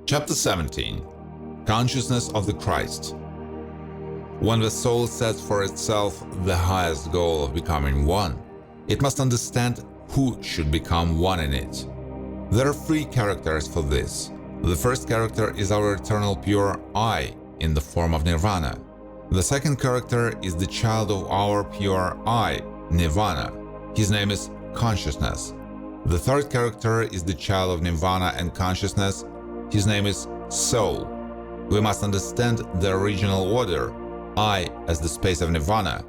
Chapter 17. Consciousness of the Christ. When the soul sets for itself the highest goal of becoming one, it must understand who should become one in it. There are three characters for this. The first character is our eternal pure I in the form of nirvana. The second character is the child of our pure I, nirvana. His name is consciousness. The third character is the child of nirvana and consciousness. His name is soul. We must understand the original order. I, as the space of nirvana,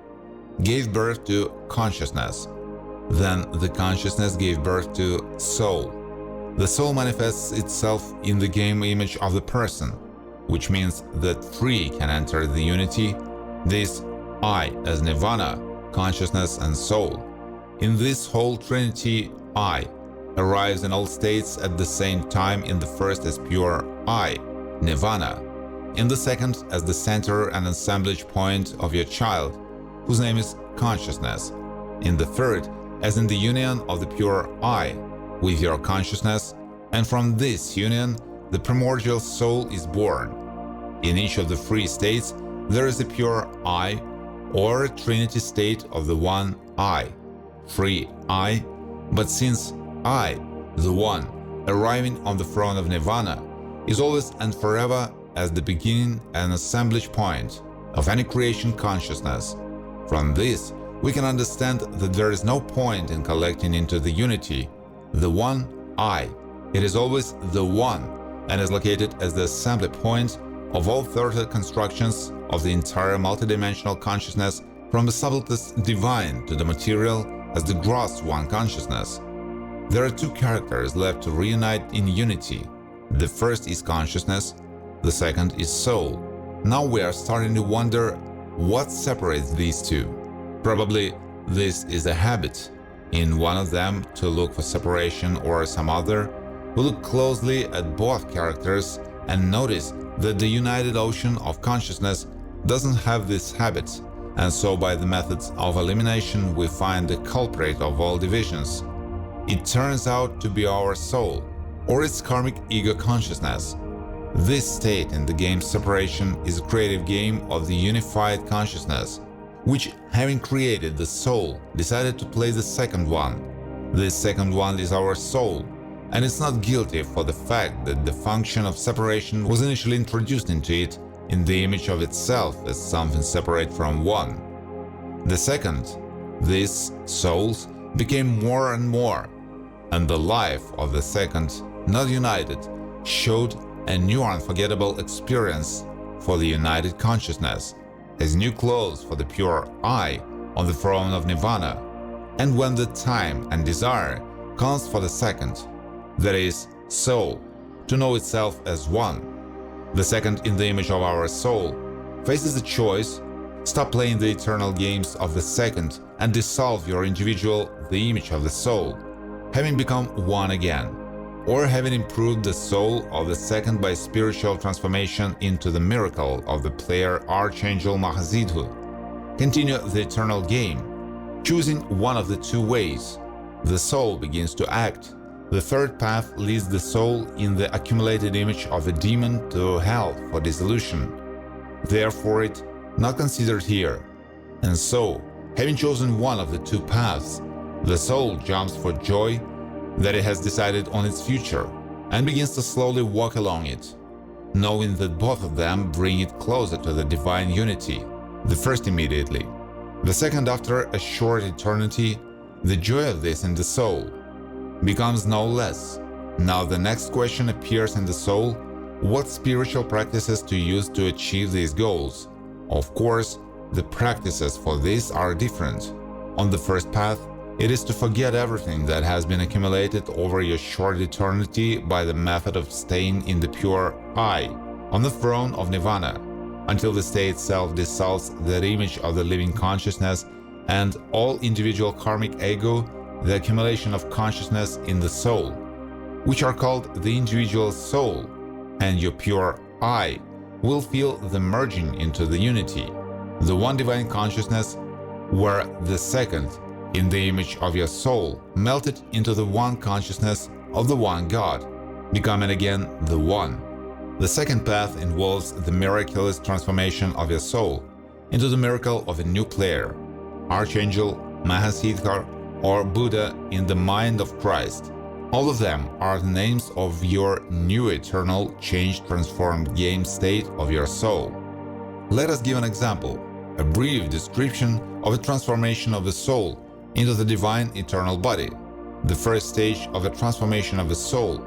gave birth to consciousness. Then the consciousness gave birth to soul. The soul manifests itself in the game image of the person, which means that three can enter the unity. This I as nirvana, consciousness and soul. In this whole trinity, I arrives in all states at the same time, in the first as pure I, nirvana, in the second as the center and assemblage point of your child, whose name is consciousness, in the third as in the union of the pure I with your consciousness, and from this union the primordial soul is born. In each of the three states there is a pure I, or a trinity state of the one I, free I, but since I, the one, arriving on the throne of nirvana, is always and forever as the beginning and assemblage point of any creation consciousness. From this, we can understand that there is no point in collecting into the unity, the one I. It is always the one, and is located as the assembly point of all thwarted constructions of the entire multidimensional consciousness, from the subtlest divine to the material as the gross one consciousness. There are two characters left to reunite in unity. The first is consciousness, the second is soul. Now we are starting to wonder what separates these two. Probably this is a habit in one of them to look for separation or some other. We look closely at both characters and notice that the united ocean of consciousness doesn't have this habit, and so by the methods of elimination we find the culprit of all divisions. It turns out to be our soul, or its karmic ego consciousness. This state in the game's separation is a creative game of the unified consciousness, which, having created the soul, decided to play the second one. This second one is our soul, and it's not guilty for the fact that the function of separation was initially introduced into it in the image of itself as something separate from one. The second, these souls, became more and more, and the life of the second, not united, showed a new unforgettable experience for the united consciousness, as new clothes for the pure I on the throne of nirvana. And when the time and desire comes for the second, that is, soul, to know itself as one, the second in the image of our soul faces a choice: stop playing the eternal games of the second and dissolve your individual, the image of the soul, having become one again, or having improved the soul of the second by spiritual transformation into the miracle of the player Archangel Mahazidhu. Continue the eternal game, choosing one of the two ways. The soul begins to act. The third path leads the soul in the accumulated image of the demon to hell for dissolution. Therefore it not considered here. And so, having chosen one of the two paths, the soul jumps for joy that it has decided on its future and begins to slowly walk along it, knowing that both of them bring it closer to the divine unity, the first immediately, the second after a short eternity. The joy of this in the soul becomes no less. Now the next question appears in the soul: what spiritual practices to use to achieve these goals? Of course, the practices for this are different. On the first path, it is to forget everything that has been accumulated over your short eternity by the method of staying in the pure I, on the throne of nirvana, until the state itself dissolves that image of the living consciousness and all individual karmic ego, the accumulation of consciousness in the soul, which are called the individual soul, and your pure I will feel the merging into the unity, the one divine consciousness, where the second, in the image of your soul, melted into the one consciousness of the one God, becoming again the one. The second path involves the miraculous transformation of your soul into the miracle of a new player, Archangel, Mahasiddhar, or Buddha in the mind of Christ. All of them are the names of your new eternal, changed, transformed game state of your soul. Let us give an example, a brief description of a transformation of the soul into the divine eternal body. The first stage of a transformation of the soul,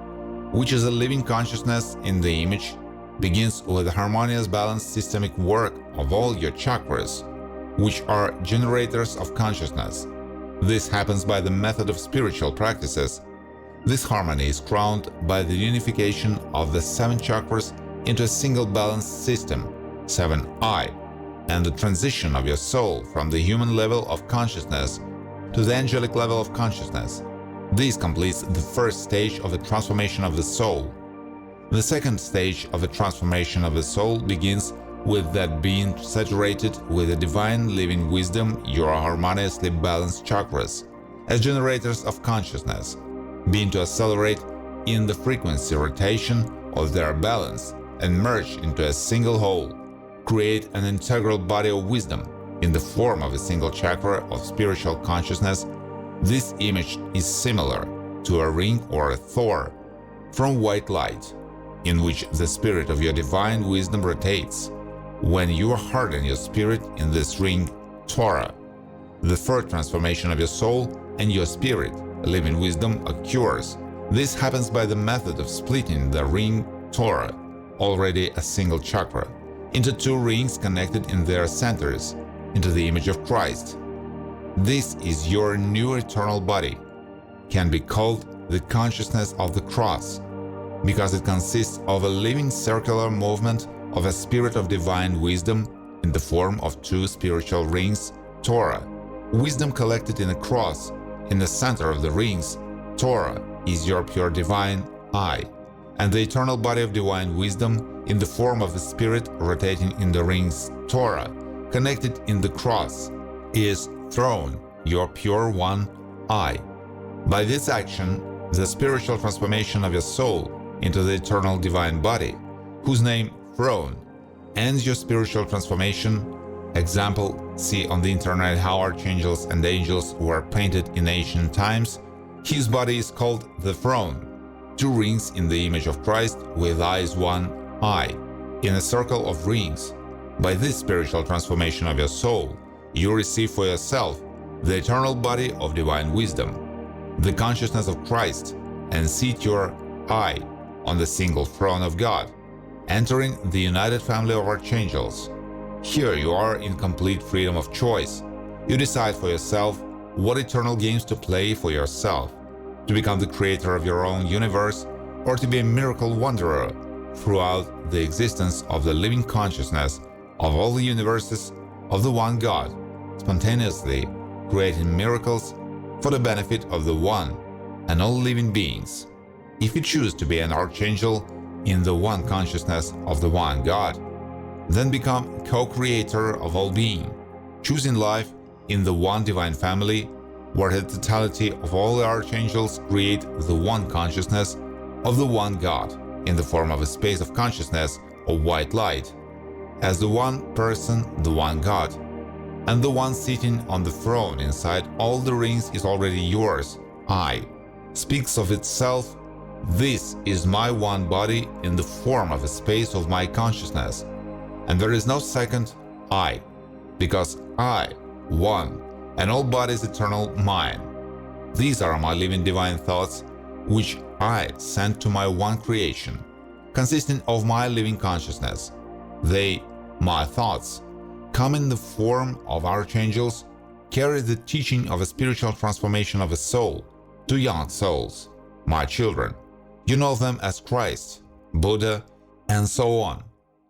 which is a living consciousness in the image, begins with the harmonious, balanced, systemic work of all your chakras, which are generators of consciousness. This happens by the method of spiritual practices. This harmony is crowned by the unification of the 7 chakras into a single balanced system, 7I, and the transition of your soul from the human level of consciousness to the angelic level of consciousness. This completes the first stage of the transformation of the soul. The second stage of the transformation of the soul begins with that being saturated with the divine living wisdom, your harmoniously balanced chakras, as generators of consciousness, being to accelerate in the frequency rotation of their balance and merge into a single whole, create an integral body of wisdom in the form of a single chakra of spiritual consciousness. This image is similar to a ring or a Thor from white light, in which the spirit of your divine wisdom rotates. When you harden your spirit in this ring, Torah, the third transformation of your soul and your spirit, living wisdom, occurs. This happens by the method of splitting the ring, Torah, already a single chakra, into 2 rings connected in their centers, into the image of Christ. This is your new eternal body, can be called the consciousness of the cross, because it consists of a living circular movement of a spirit of divine wisdom in the form of 2 spiritual rings, Torah. Wisdom collected in a cross, in the center of the rings, Torah, is your pure divine I, and the eternal body of divine wisdom in the form of a spirit rotating in the rings, Torah, connected in the cross, is throne, your pure one I. By this action, the spiritual transformation of your soul into the eternal divine body, whose name, throne, ends your spiritual transformation. Example, see on the internet how archangels and angels were painted in ancient times. His body is called the throne. 2 rings in the image of Christ with eyes, one eye, in a circle of rings. By this spiritual transformation of your soul, you receive for yourself the eternal body of divine wisdom, the consciousness of Christ, and seat your I on the single throne of God, entering the united family of archangels. Here you are in complete freedom of choice. You decide for yourself what eternal games to play for yourself, to become the creator of your own universe, or to be a miracle wanderer throughout the existence of the living consciousness of all the universes of the one God, spontaneously creating miracles for the benefit of the one and all living beings. If you choose to be an archangel in the one consciousness of the one God, then become co-creator of all being, choosing life in the one divine family, where the totality of all the archangels create the one consciousness of the one God in the form of a space of consciousness of white light. As the one person, the one God, and the one sitting on the throne inside all the rings is already yours, I, speaks of itself. This is my one body in the form of a space of my consciousness, and there is no second I, because I, one, and all bodies eternal mine. These are my living divine thoughts, which I send to my one creation, consisting of my living consciousness. They, my thoughts, come in the form of archangels, carry the teaching of a spiritual transformation of a soul to young souls, my children. You know them as Christ, Buddha, and so on.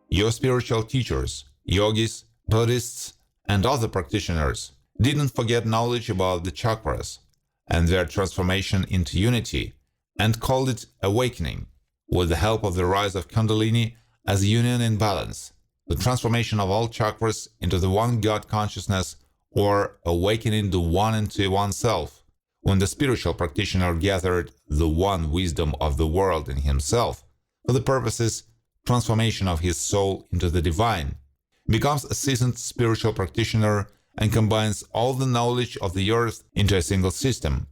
Your spiritual teachers, yogis, Buddhists, and other practitioners didn't forget knowledge about the chakras and their transformation into unity, and called it awakening, with the help of the rise of Kundalini as union in balance, the transformation of all chakras into the one God consciousness, or awakening the one into oneself. When the spiritual practitioner gathered the one wisdom of the world in himself for the purposes transformation of his soul into the divine, becomes a seasoned spiritual practitioner, and combines all the knowledge of the earth into a single system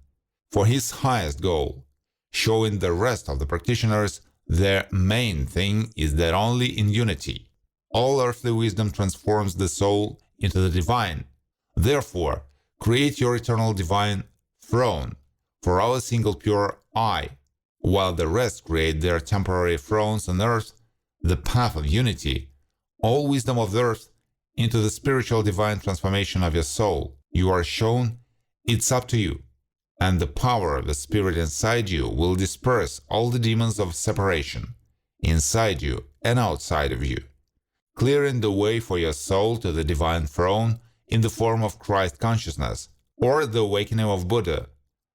for his highest goal, showing the rest of the practitioners their main thing is that only in unity all earthly wisdom transforms the soul into the divine. Therefore, create your eternal divine throne for our single pure I, while the rest create their temporary thrones on earth, the path of unity, all wisdom of the earth into the spiritual divine transformation of your soul. You are shown it's up to you, and the power of the Spirit inside you will disperse all the demons of separation inside you and outside of you, clearing the way for your soul to the divine throne in the form of Christ consciousness or the awakening of Buddha.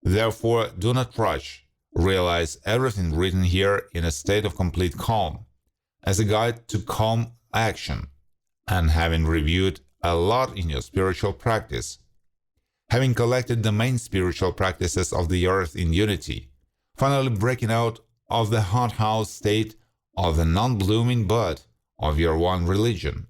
Therefore, do not rush. Realize everything written here in a state of complete calm, as a guide to calm action, and having reviewed a lot in your spiritual practice, having collected the main spiritual practices of the earth in unity, finally breaking out of the hothouse state of the non-blooming bud of your one religion,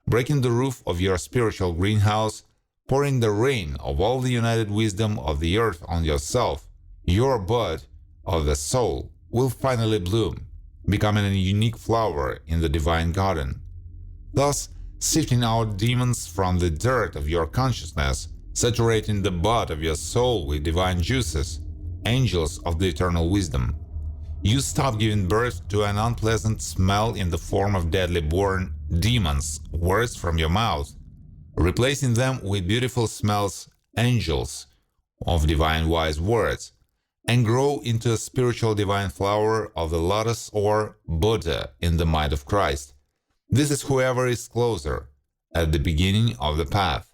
breaking the roof of your spiritual greenhouse, pouring the rain of all the united wisdom of the earth on yourself, your bud of the soul will finally bloom, becoming a unique flower in the divine garden, thus sifting out demons from the dirt of your consciousness, saturating the bud of your soul with divine juices, angels of the eternal wisdom. You stop giving birth to an unpleasant smell in the form of deadly born demons, words from your mouth, replacing them with beautiful smells, angels of divine wise words, and grow into a spiritual divine flower of the lotus or Buddha in the mind of Christ. This is whoever is closer, at the beginning of the path.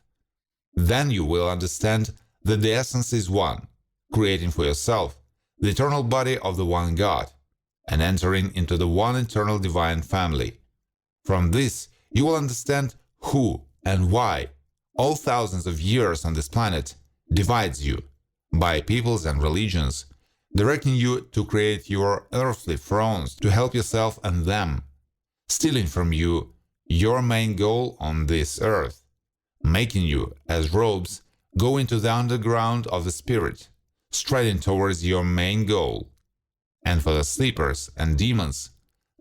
Then you will understand that the essence is one, creating for yourself the eternal body of the one God, and entering into the one eternal divine family. From this, you will understand who and why all thousands of years on this planet divides you by peoples and religions, directing you to create your earthly thrones to help yourself and them, stealing from you your main goal on this earth, making you, as robes, go into the underground of the spirit, striding towards your main goal. And for the sleepers and demons,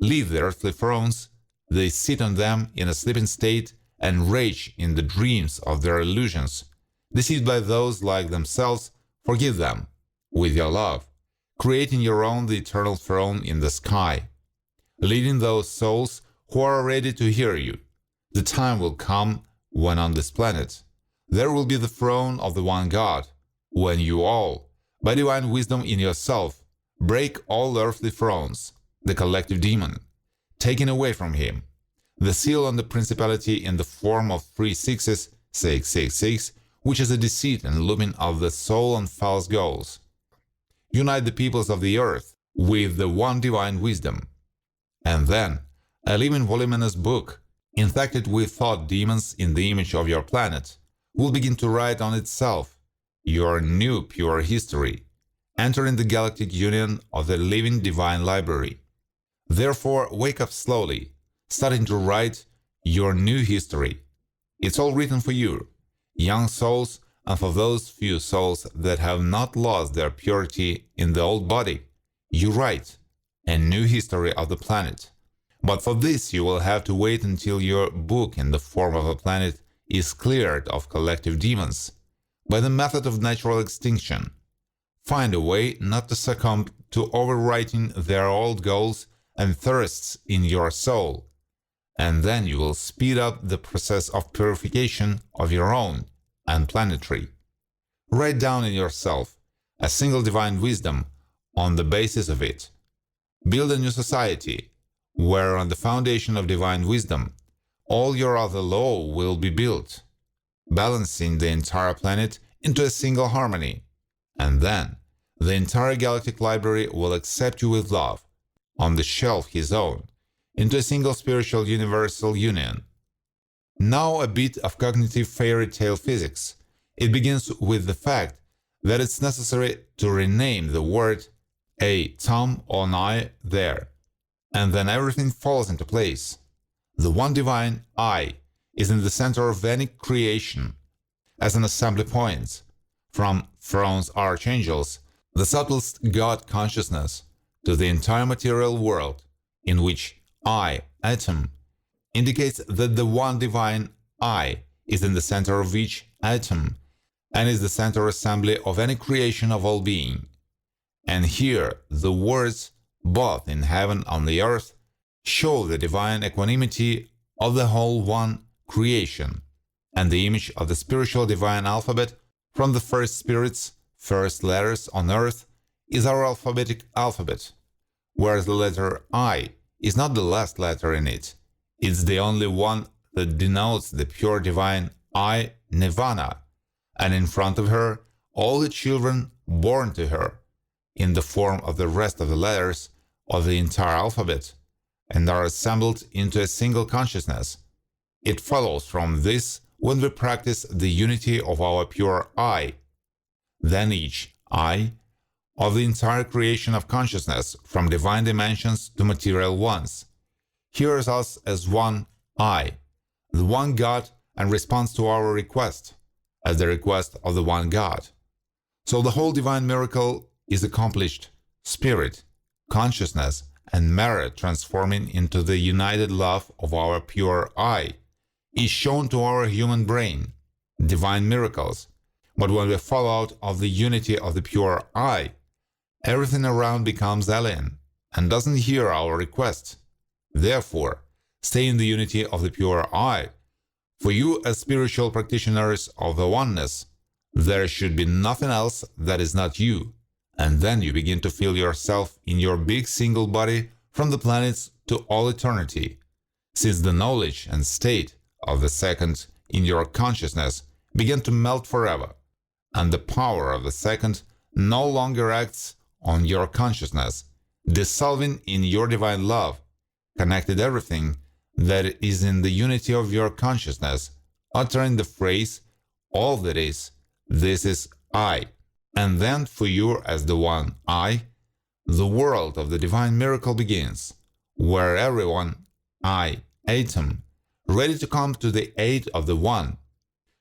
leave the earthly thrones, they sit on them in a sleeping state and rage in the dreams of their illusions, deceived by those like themselves. Forgive them with your love, creating your own the eternal throne in the sky, leading those souls who are ready to hear you. The time will come when on this planet there will be the throne of the one God, when you all, by divine wisdom in yourself, break all earthly thrones, the collective demon, taking away from him the seal on the principality in the form of 3 sixes, 666, which is a deceit and looming of the soul on false goals. Unite the peoples of the earth with the one divine wisdom. And then, a living voluminous book, infected with thought demons in the image of your planet, will begin to write on itself your new pure history, entering the galactic union of the living divine library. Therefore, wake up slowly, starting to write your new history. It's all written for you, young souls, and for those few souls that have not lost their purity in the old body. You write a new history of the planet. But for this you will have to wait until your book in the form of a planet is cleared of collective demons by the method of natural extinction. Find a way not to succumb to overwriting their old goals and thirsts in your soul, and then you will speed up the process of purification of your own and planetary. Write down in yourself a single divine wisdom on the basis of it. Build a new society, where on the foundation of divine wisdom, all your other law will be built, balancing the entire planet into a single harmony. And then, the entire galactic library will accept you with love, on the shelf his own, into a single spiritual universal union. Now a bit of cognitive fairy tale physics. It begins with the fact that it's necessary to rename the word a tame on I there. and then everything falls into place. The one divine I is in the center of any creation, as an assembly point, from thrones archangels, the subtlest God consciousness, to the entire material world, in which I, atom, indicates that the one divine I is in the center of each atom, and is the center assembly of any creation of all being. And here the words, both in heaven and on the earth, show the divine equanimity of the whole one creation, and the image of the spiritual divine alphabet from the first spirits, first letters on earth, is our alphabetic alphabet, where the letter I is not the last letter in it. It's the only one that denotes the pure divine I, Nirvana, and in front of her all the children born to her, in the form of the rest of the letters of the entire alphabet, and are assembled into a single consciousness. It follows from this when we practice the unity of our pure I. Then each I of the entire creation of consciousness, from divine dimensions to material ones, hears us as one I, the one God, and responds to our request as the request of the one God. So the whole divine miracle is accomplished: spirit, consciousness, and matter transforming into the united love of our pure I is shown to our human brain, divine miracles. But when we fall out of the unity of the pure I, everything around becomes alien and doesn't hear our request. Therefore, stay in the unity of the pure I. For you as spiritual practitioners of the oneness, there should be nothing else that is not you. And then you begin to feel yourself in your big single body from the planets to all eternity, since the knowledge and state of the second in your consciousness begin to melt forever, and the power of the second no longer acts on your consciousness, dissolving in your divine love, connected everything that is in the unity of your consciousness, uttering the phrase, all that is, this is I. And then for you as the one I, the world of the divine miracle begins, where everyone, I, atom, ready to come to the aid of the one.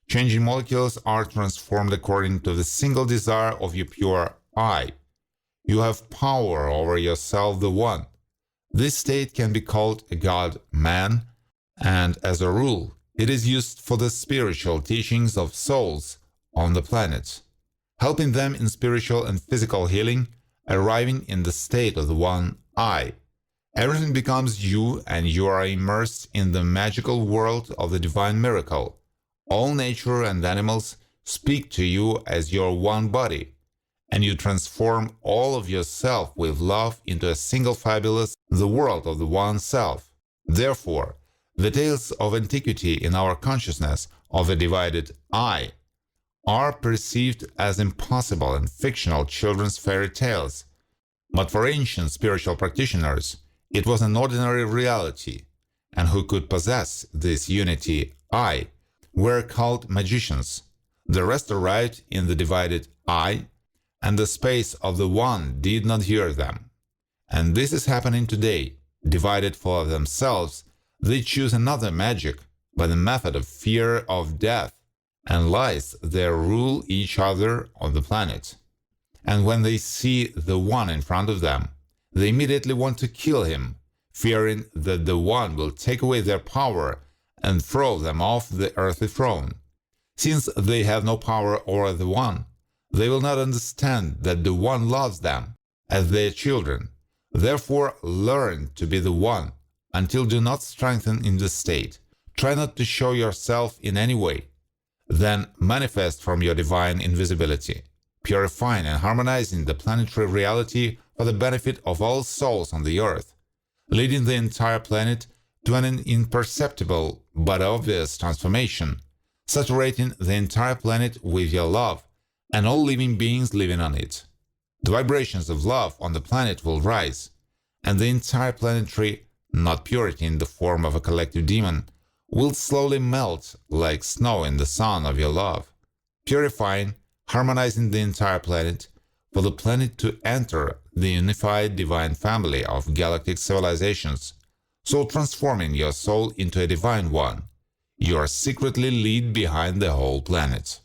Changing molecules are transformed according to the single desire of your pure I. You have power over yourself, the one. This state can be called a God-man, and as a rule, it is used for the spiritual teachings of souls on the planet, helping them in spiritual and physical healing, arriving in the state of the one I. Everything becomes you, and you are immersed in the magical world of the divine miracle. All nature and animals speak to you as your one body, and you transform all of yourself with love into a single fabulous, the world of the one self. Therefore, the tales of antiquity in our consciousness of a divided I are perceived as impossible and fictional children's fairy tales. But for ancient spiritual practitioners, it was an ordinary reality, and who could possess this unity I were called magicians. The rest arrived in the divided I, and the space of the one did not hear them. And this is happening today. Divided for themselves, they choose another magic by the method of fear of death, and lies they rule each other on the planet. And when they see the one in front of them, they immediately want to kill him, fearing that the one will take away their power and throw them off the earthly throne. Since they have no power over the one, they will not understand that the one loves them as their children. Therefore, learn to be the one, until do not strengthen in the state. Try not to show yourself in any way. Then manifest from your divine invisibility, purifying and harmonizing the planetary reality for the benefit of all souls on the earth, leading the entire planet to an imperceptible but obvious transformation, saturating the entire planet with your love and all living beings living on it. The vibrations of love on the planet will rise, and the entire planetary, not purity in the form of a collective demon, will slowly melt like snow in the sun of your love, purifying, harmonizing the entire planet for the planet to enter the unified divine family of galactic civilizations, so transforming your soul into a divine one. You are secretly lead behind the whole planet.